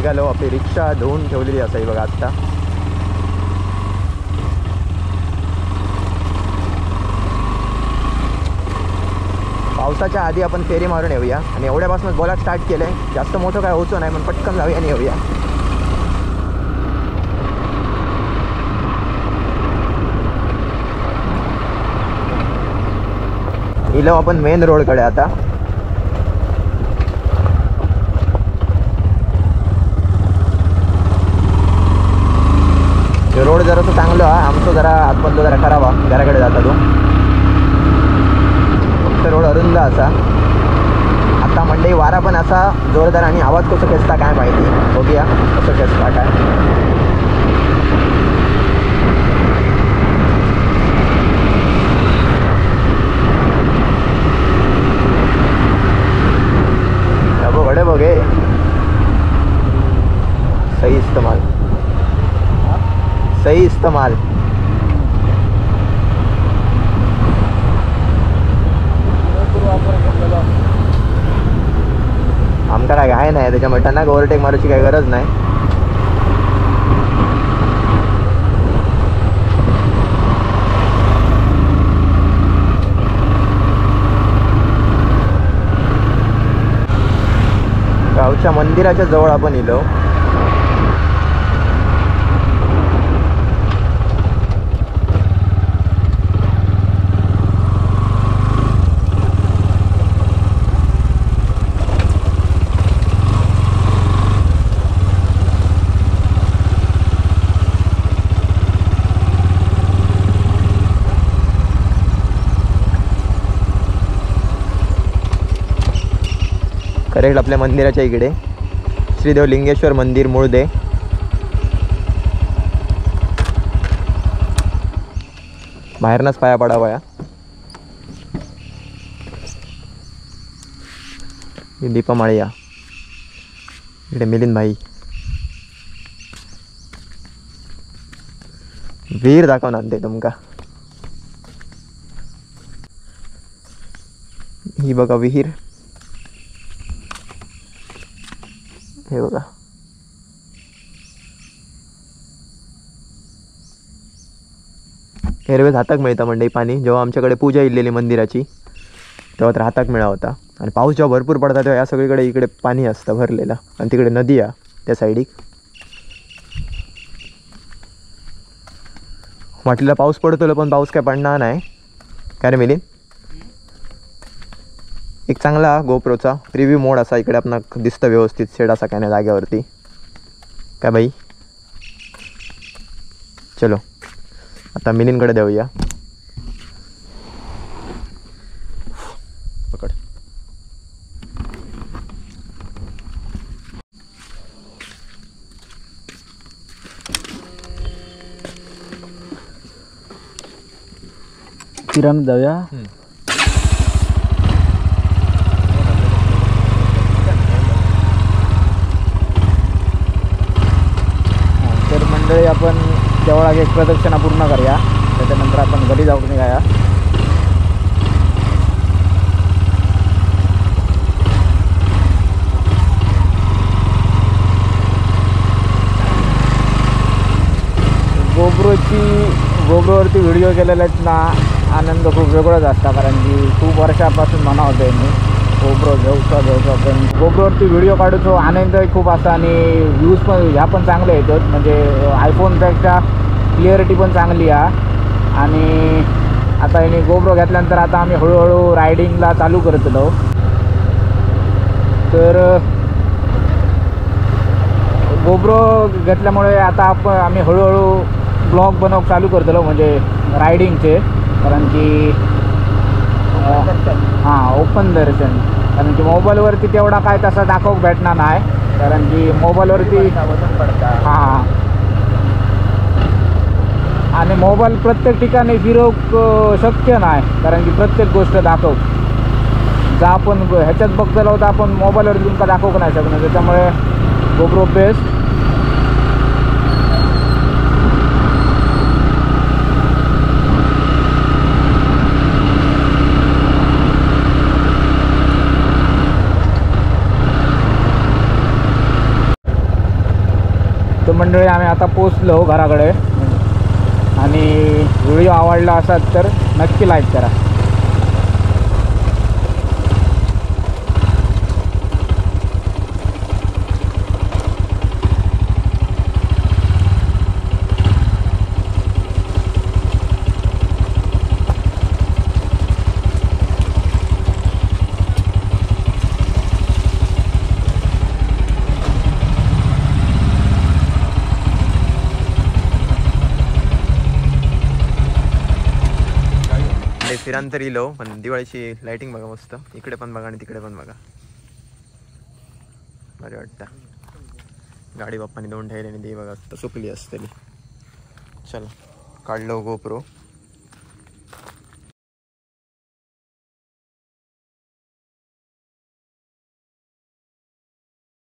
निघालो. आपली रिक्षा धुवून ठेवलेली असावी बघा आत्ता. पावसाच्या आधी आपण फेरी मारून येऊया आणि एवढ्यापासूनच बोलायला स्टार्ट केलं आहे. जास्त मोठं काय होतो नाही पण पटकन जाऊया आणि येऊया. इलो आपण मेन रोडकडे आता. रोड जरासं चांगलं आहे. आमचं जरा आतमधलं जरा खराब आहे. घराकडे जाता तो फक्त रोड अरुंद असा. आता मंडई वारा पण असा जोरदार आणि आवाज कसं खेचता काय माहिती. बघूया कसं खेचता काय. बघे बघे सही इस्तेमाल, सही इस्तेमाल. आमका काय आहे नाही त्याच्यामुळे त्यांना ओव्हरटेक मारूची काही गरज नाही. गावच्या मंदिराच्या जवळ आपण इलो. करेक्ट आपल्या मंदिराच्या इकडे श्रीदेव लिंगेश्वर मंदिर मुळदे. बाहेरनच पाया पडावा या. दीपा माळिया इकडे मिलिंद भाई. वीर दाखवणार ते तुमका. ही बघा विहीर. हे बघा एरवेज हाताक मिळतं मंडई पाणी. जेव्हा आमच्याकडे पूजा इल्लेली मंदिराची तेव्हा तर हाताक मिळा होता. आणि पाऊस जेव्हा भरपूर पडता तेव्हा या सगळीकडे इकडे पाणी असतं भरलेलं. आणि तिकडे नदी आहे त्या साईडिक. वाटलेला पाऊस पडतो पण पाऊस काय पडणार नाही. काय रे मिलिंद. एक चांगला गोप्रोचा प्रिव्ह्यू मोड असा इकडे आपण दिसतं व्यवस्थित. सेट असा काय नाही जाग्यावरती. काय बाई चलो आता मिलिंदकडे देऊया. पकड. किराणा जाऊया. मंडळी आपण देवळात एक प्रदक्षिणा पूर्ण करूया. त्याच्यानंतर आपण घरी जाऊन निघाया. गोप्रोवरती व्हिडिओ केलेल्याच ना आनंद खूप वेगळाच असता. कारण की खूप वर्षापासून म्हणा होतं मी गोप्रो घेऊचा पण गोप्रोवरती व्हिडिओ काढूचो आनंदही खूप असता. आणि व्ह्यूज पण ह्या पण चांगले येतात. म्हणजे आयफोनपेक्षा क्लिअरिटी पण चांगली आहे. आणि आता ह्याने गोप्रो घेतल्यानंतर आता आम्ही हळूहळू रायडिंगला चालू करतलो. तर गोप्रो घेतल्यामुळे आता आम्ही हळूहळू ब्लॉग बनवून चालू करतलो म्हणजे रायडिंगचे. कारण की हां ओपन दर्शन. कारण की मोबाईलवरती तेवढा काय तसा दाखवूक भेटणार नाही. कारण की मोबाईलवरती हां आणि मोबाईल प्रत्येक ठिकाणी फिरवूक शक्य नाही. कारण की प्रत्येक गोष्ट दाखवू जर आपण ह्याच्यात बघतो होता आपण मोबाईलवरती तुमका दाखवू नाही शकणार. त्याच्यामुळे गोप्रो बेस्ट. तर मंडळी आम्ही आता पोचलो घराकडे आणि व्हिडिओ आवडला असाल तर नक्की लाईक करा. फिरांतर इलो पण दिवाळीची लाइटिंग बघा मस्त. इकडे पण बघा आणि तिकडे पण बघा, बरे वाटतं. गाडी बाप्पाने 2 ठेवले आणि ती बघा सुकली असतली. चला काढलो गोप्रो.